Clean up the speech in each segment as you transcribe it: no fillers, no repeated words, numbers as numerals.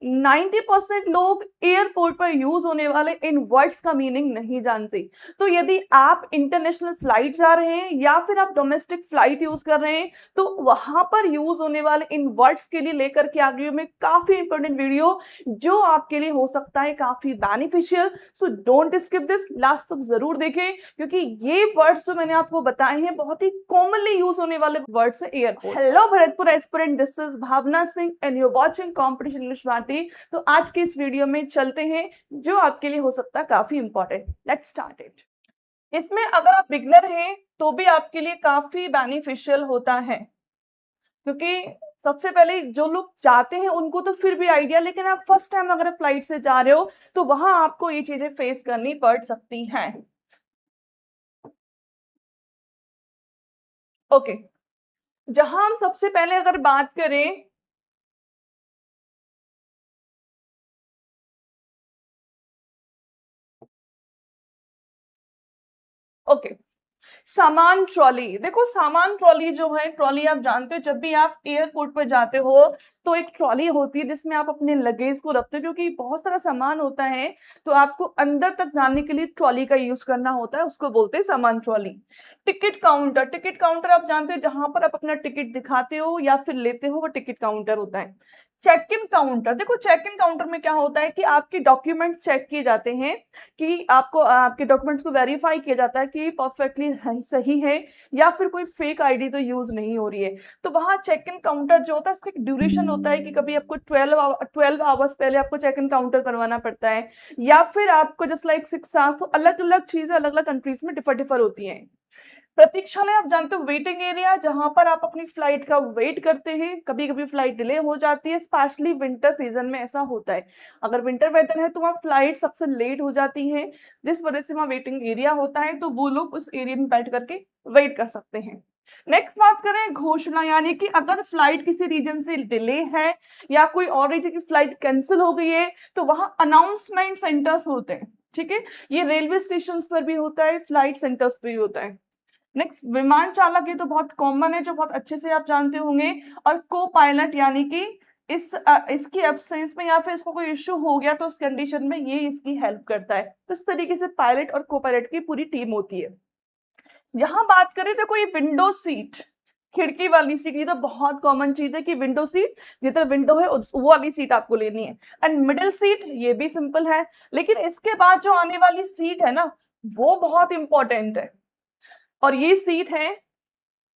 90% लोग एयरपोर्ट पर यूज होने वाले इन वर्ड्स का मीनिंग नहीं जानते। तो यदि आप इंटरनेशनल फ्लाइट जा रहे हैं या फिर आप डोमेस्टिक फ्लाइट यूज कर रहे हैं तो वहां पर यूज होने वाले इन वर्ड्स के लिए लेकर के आ गई हूं मैं काफी इंपॉर्टेंट वीडियो जो आपके लिए हो सकता है काफी beneficial. So don't skip this, last तक जरूर देखें क्योंकि ये वर्ड्स जो मैंने आपको बताए हैं बहुत ही कॉमनली यूज होने वाले वर्ड्स है airport. Hello Bharatpur aspirant, this is Bhavna Singh and you watching competition English Bharti. तो आज के इस वीडियो में चलते हैं जो आपके लिए हो सकता है काफी इंपॉर्टेंट। Let's start it. इसमें अगर आप बिगनर हैं तो भी आपके लिए काफी बेनिफिशियल होता है क्योंकि सबसे पहले जो लोग जाते हैं उनको तो फिर भी आइडिया, लेकिन आप फर्स्ट टाइम अगर फ्लाइट से जा रहे हो तो वहां आपको ये चीजें फेस करनी पड़ सकती हैं। ओके, जहां हम सबसे पहले अगर बात करें ओके सामान ट्रॉली। देखो सामान ट्रॉली जो है, ट्रॉली आप जानते हो जब भी आप एयरपोर्ट पर जाते हो तो एक ट्रॉली होती है जिसमें आप अपने लगेज को रखते हो क्योंकि बहुत सारा सामान होता है तो आपको अंदर तक जाने के लिए ट्रॉली का यूज करना होता है, उसको बोलते हैं सामान trolley. Ticket counter, ticket counter आप जानते हो जहां पर आप अपना टिकट दिखाते हो या फिर लेते हो वो टिकट काउंटर होता है। चेक इन काउंटर, देखो चेक इन काउंटर में क्या होता है कि आपके डॉक्यूमेंट्स चेक किए जाते हैं कि आपको आपके डॉक्यूमेंट्स को वेरीफाई किया जाता है कि परफेक्टली सही है या फिर कोई फेक आईडी तो यूज नहीं हो रही है। तो वहां चेक इन काउंटर जो होता है इसका एक ड्यूरेशन होता है कि कभी आपको 12 आवर्स पहले आपको चेक इन काउंटर करवाना पड़ता है या फिर आपको जस्ट लाइक 6 आवर्स। तो अलग अलग चीजें अलग अलग कंट्रीज में डिफर डिफर होती हैं। प्रतीक्षालय आप जानते हो वेटिंग एरिया जहां पर आप अपनी फ्लाइट का वेट करते हैं। कभी कभी फ्लाइट डिले हो जाती है, स्पेशली विंटर सीजन में ऐसा होता है। अगर विंटर वेदर है तो वहाँ फ्लाइट सबसे लेट हो जाती है जिस वजह से वहाँ वेटिंग एरिया होता है तो वो लोग उस एरिया में बैठ करके वेट कर सकते हैं। नेक्स्ट बात करें घोषणा, यानी कि अगर फ्लाइट किसी रीजन से डिले है या कोई और रीजन की फ्लाइट कैंसिल हो गई है तो वहां अनाउंसमेंट सेंटर्स होते हैं। ठीक है, ये रेलवे स्टेशन पर भी होता है, फ्लाइट सेंटर्स पर भी होता है। नेक्स्ट विमान चालक, ये तो बहुत कॉमन है जो बहुत अच्छे से आप जानते होंगे। और को पायलट, यानी कि इसकी एब्सेंस में या फिर इसको कोई इश्यू हो गया तो उस कंडीशन में ये इसकी हेल्प करता है। तो इस तरीके से पायलट और को पायलट की पूरी टीम होती है। यहां बात करें तो कोई विंडो सीट, खिड़की वाली सीट, ये तो बहुत कॉमन चीज है कि विंडो सीट जिधर विंडो है वो वाली सीट आपको लेनी है। एंड मिडिल सीट, ये भी सिंपल है, लेकिन इसके बाद जो आने वाली सीट है ना वो बहुत इंपॉर्टेंट है और ये सीट है,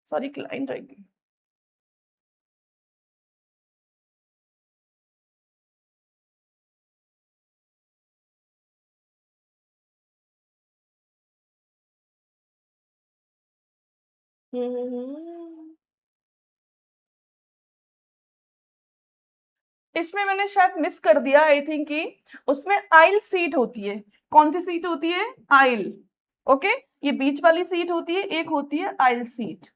सॉरी क्लाइंट रहेगी। इसमें मैंने शायद मिस कर दिया, आई थिंक कि उसमें आइल सीट होती है। कौन सी सीट होती है? आइल। ओके, ये बीच वाली सीट होती है, एक होती है आइल सीट।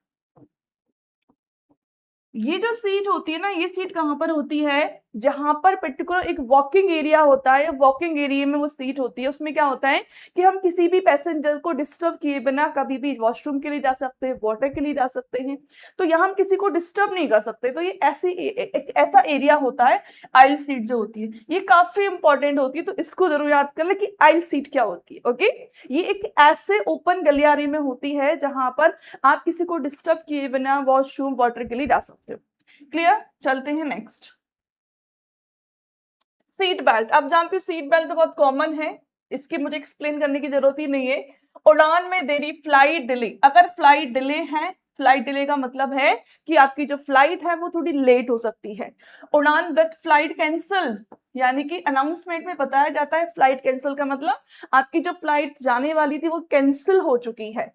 ये जो सीट होती है ना, ये सीट कहां पर होती है? जहां पर पर्टिकुलर एक वॉकिंग एरिया होता है, वॉकिंग एरिया में वो सीट होती है। उसमें क्या होता है कि हम किसी भी पैसेंजर को डिस्टर्ब किए बिना कभी भी वॉशरूम के लिए जा सकते हैं, वाटर के लिए जा सकते हैं। तो यहाँ हम किसी को डिस्टर्ब नहीं कर सकते, तो ये ऐसी एक ऐसा एरिया होता है। आइल सीट जो होती है ये काफी इंपॉर्टेंट होती है, तो इसको जरूर याद कर ले कि आइल सीट क्या होती है। ओके, ये एक ऐसे ओपन गलियारे में होती है जहां पर आप किसी को डिस्टर्ब किए बिना वॉशरूम वाटर के लिए जा सकते हो। क्लियर, चलते हैं नेक्स्ट। सीट बेल्ट, आप जानते हो सीट बेल्ट तो बहुत कॉमन है, इसकी मुझे एक्सप्लेन करने की जरूरत ही नहीं है। उड़ान में देरी, फ्लाइट डिले, अगर फ्लाइट डिले है, फ्लाइट डिले का मतलब है कि आपकी जो फ्लाइट है वो थोड़ी लेट हो सकती है। उड़ान रद्द, फ्लाइट कैंसल, यानी कि अनाउंसमेंट में बताया जाता है फ्लाइट कैंसिल का मतलब आपकी जो फ्लाइट जाने वाली थी वो कैंसिल हो चुकी है।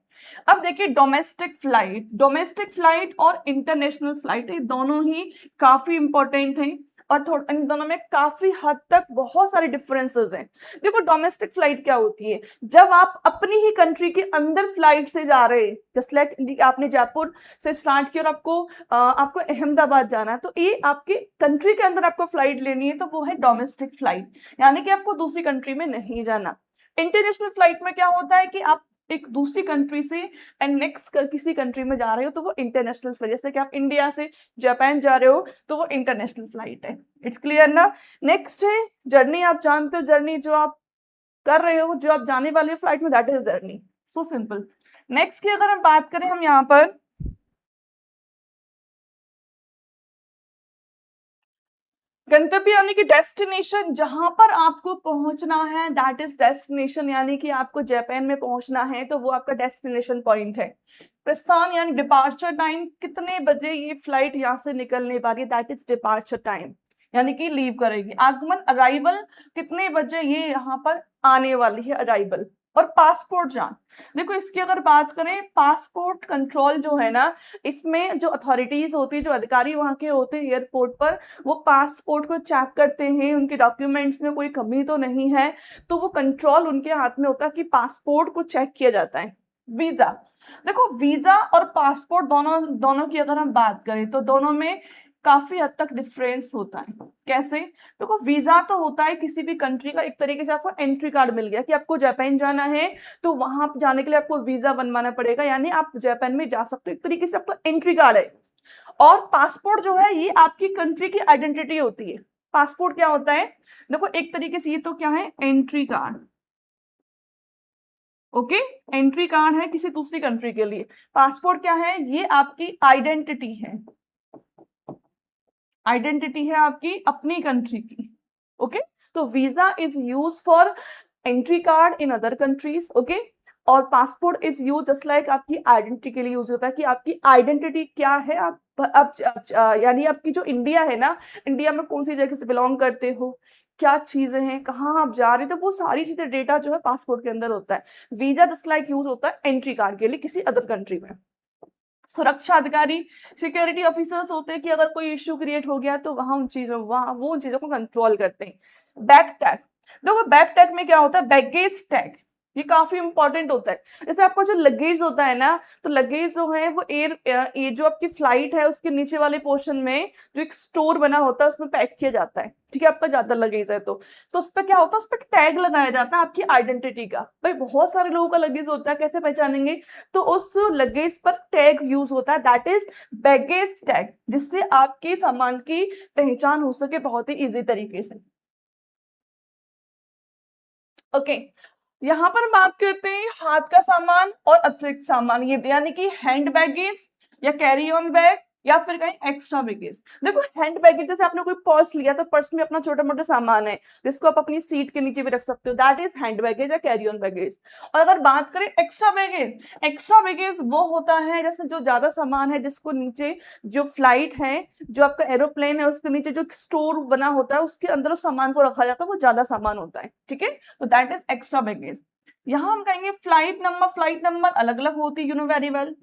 अब देखिए डोमेस्टिक फ्लाइट, डोमेस्टिक फ्लाइट और इंटरनेशनल फ्लाइट ये दोनों ही काफी इंपॉर्टेंट हैं और इन दोनों में काफी हद तक बहुत सारे डिफरेंसेस हैं। देखो डोमेस्टिक फ्लाइट क्या होती है, जब आप अपनी ही कंट्री के अंदर फ्लाइट से जा रहे हैं, जस्ट लाइक आपने जयपुर से स्टार्ट किया और आपको अहमदाबाद जाना है, तो ये आपके कंट्री के अंदर आपको फ्लाइट लेनी है तो वो है डोमेस्टिक फ्लाइट, यानी कि आपको दूसरी कंट्री में नहीं जाना। इंटरनेशनल फ्लाइट में क्या होता है कि आप एक दूसरी कंट्री से एंड नेक्स्ट किसी कंट्री में जा रहे हो तो वो इंटरनेशनल फ्लाइट, जैसे कि आप इंडिया से जापान जा रहे हो तो वो इंटरनेशनल फ्लाइट है। इट्स क्लियर ना। नेक्स्ट है जर्नी। आप जानते हो जर्नी जो आप कर रहे हो, जो आप जाने वाले हो फ्लाइट में, that is journey. So simple. Next की अगर हम बात करें हम यहाँ पर गंतव्य यानी कि डेस्टिनेशन, जहां पर आपको पहुंचना है दैट इज डेस्टिनेशन, यानी कि आपको जापान में पहुंचना है तो वो आपका डेस्टिनेशन पॉइंट है। प्रस्थान यानी डिपार्चर टाइम, कितने बजे ये फ्लाइट यहाँ से निकलने वाली है, दैट इज डिपार्चर टाइम, यानी कि लीव करेगी। आगमन अराइवल, कितने बजे ये यहाँ पर आने वाली है, अराइवल। और पासपोर्ट जान, देखो इसकी अगर बात करें पासपोर्ट कंट्रोल जो है ना, इसमें जो अथॉरिटीज होती है, जो अधिकारी वहां के होते हैं एयरपोर्ट पर, वो पासपोर्ट को चेक करते हैं उनके डॉक्यूमेंट्स में कोई कमी तो नहीं है, तो वो कंट्रोल उनके हाथ में होता है कि पासपोर्ट को चेक किया जाता है। वीजा, देखो वीजा और पासपोर्ट दोनों की अगर हम बात करें तो दोनों में काफी हद तक डिफरेंस होता है। कैसे? देखो वीजा तो होता है किसी भी कंट्री का, एक तरीके से आपको एंट्री कार्ड मिल गया कि आपको जापान जाना है तो वहां जाने के लिए आपको वीजा बनवाना पड़ेगा, यानी आप जापान में जा सकते हो, एक तरीके से आपका एंट्री कार्ड है। और पासपोर्ट जो है ये आपकी कंट्री की आइडेंटिटी होती है। पासपोर्ट क्या होता है? देखो एक तरीके से ये तो क्या है, entry card. Okay, entry card है किसी दूसरी कंट्री के लिए। पासपोर्ट क्या है? ये आपकी आइडेंटिटी है, आइडेंटिटी है आपकी अपनी कंट्री की। ओके, तो visa is use for entry card in other countries. Okay, और passport is use just like आपकी आइडेंटिटी के लिए यूज होता है कि आपकी आइडेंटिटी क्या है, आप यानी आपकी जो इंडिया है ना, इंडिया में कौन सी जगह से बिलोंग करते हो, क्या चीजें हैं, कहाँ आप जा रहे थे, वो सारी चीजें डेटा जो है पासपोर्ट के अंदर होता है। वीजा जस्ट लाइक यूज होता है एंट्री कार्ड के लिए किसी अदर कंट्री में। सुरक्षा अधिकारी, सिक्योरिटी ऑफिसर्स होते हैं कि अगर कोई इश्यू क्रिएट हो गया तो वहां वो उन चीजों को कंट्रोल करते हैं। बैग टैग, देखो बैग टैग में क्या होता है, बैगेज टैग, ये काफी इंपॉर्टेंट होता है। जैसे आपका जो लगेज होता है ना, तो लगेज जो है वो ये जो आपकी फ्लाइट है उसके नीचे वाले पोर्शन में जो एक स्टोर बना होता है उसमें पैक किया जाता है। ठीक है, आपका ज्यादा लगेज है तो उस पर क्या होता है, उस पर टैग लगाया जाता है आपकी आइडेंटिटी का। भाई बहुत सारे लोगों का लगेज होता है, कैसे पहचानेंगे? तो उस लगेज पर टैग यूज होता है, दैट इज बैगेज टैग, जिससे आपके सामान की पहचान हो सके बहुत ही इजी तरीके से। ओके, यहाँ पर बात करते हैं हाथ का सामान और अतिरिक्त सामान, ये यानी कि हैंड बैगेज या कैरी ऑन बैग या फिर कहीं एक्स्ट्रा बैगेज। देखो हैंड बैगेज जैसे आपने कोई पर्स लिया तो पर्स में अपना छोटा मोटा सामान है जिसको आप अपनी सीट के नीचे भी रख सकते हो, दैट इज हैंड बैगेज या कैरी ऑन बैगेज। और अगर बात करें एक्स्ट्रा बैगेज, एक्स्ट्रा बैगेज वो होता है जैसे जो ज्यादा सामान है जिसको नीचे जो फ्लाइट है, जो आपका एरोप्लेन है उसके नीचे जो स्टोर बना होता है उसके अंदर उस सामान को रखा जाता है, वो ज्यादा सामान होता है। ठीक है, तो दैट इज एक्स्ट्रा बैगेज। यहाँ हम कहेंगे फ्लाइट नंबर अलग अलग होती है, you know very well.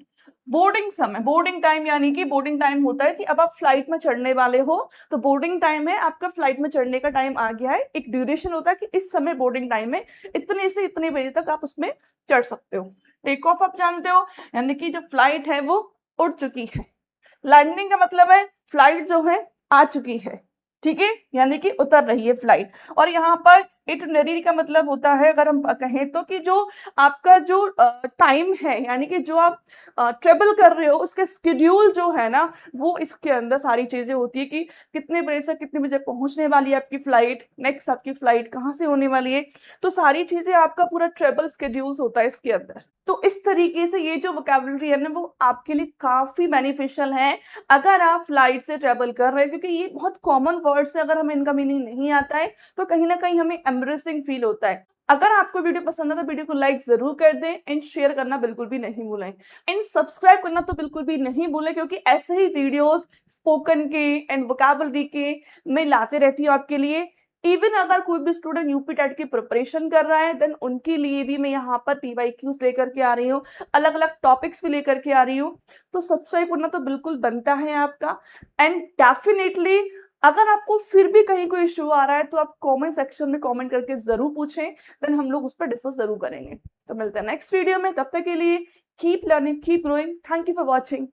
Boarding समय, बोर्डिंग टाइम, यानी कि बोर्डिंग टाइम होता है कि अब आप फ्लाइट में चढ़ने वाले हो तो बोर्डिंग टाइम है, आपका फ्लाइट में चढ़ने का टाइम आ गया है, एक ड्यूरेशन होता है कि इस समय बोर्डिंग टाइम है, इतने से इतने बजे तक आप उसमें चढ़ सकते हो। टेक ऑफ आप जानते हो, यानी कि जो फ्लाइट है वो उड़ चुकी है। लैंडिंग का मतलब है फ्लाइट जो है आ चुकी है, ठीक है, यानी कि उतर रही है फ्लाइट। और यहाँ पर इटिनरी का मतलब होता है, अगर हम कहें तो, कि जो आपका जो टाइम है, यानी कि जो आप ट्रेवल कर रहे हो उसके स्केड्यूल जो है ना, वो इसके अंदर सारी चीजें होती है कि कितने बजे से कितने बजे पहुंचने वाली है आपकी फ्लाइट, नेक्स्ट आपकी फ्लाइट कहाँ से होने वाली है, तो सारी चीजें आपका पूरा ट्रेवल स्केड्यूल्स होता है इसके अंदर। तो इस तरीके से ये जो वोकैबुलरी है ना वो आपके लिए काफी बेनिफिशियल है अगर आप फ्लाइट से ट्रेवल कर रहे हैं, क्योंकि ये बहुत कॉमन वर्ड्स है, अगर हमें इनका मीनिंग नहीं आता है तो कहीं ना कहीं हमें एम्बरेसिंग फील होता है। अगर आपको वीडियो पसंद है तो वीडियो को लाइक जरूर कर दें एंड शेयर करना बिल्कुल भी नहीं भूलें एंड सब्सक्राइब करना तो बिल्कुल भी नहीं भूलें, क्योंकि ऐसे ही वीडियोस स्पोकन के एंड वोकैबुलरी के मैं लाते रहती हूँ आपके लिए। इवन अगर कोई भी स्टूडेंट यूपी टेट की प्रिपरेशन कर रहा है देन उनके लिए भी मैं यहाँ पर PYQs लेकर के आ रही हूँ, अलग अलग टॉपिक्स भी लेकर के आ रही हूँ। तो सब्सक्राइब करना तो बिल्कुल बनता है आपका। एंड डेफिनेटली अगर आपको फिर भी कहीं कोई इश्यू आ रहा है तो आप कमेंट सेक्शन में कमेंट करके जरूर पूछें, देन हम लोग उस पर डिस्कस जरूर करेंगे। तो मिलते हैं नेक्स्ट वीडियो में, तब तक के लिए keep learning, keep growing. Thank you for watching.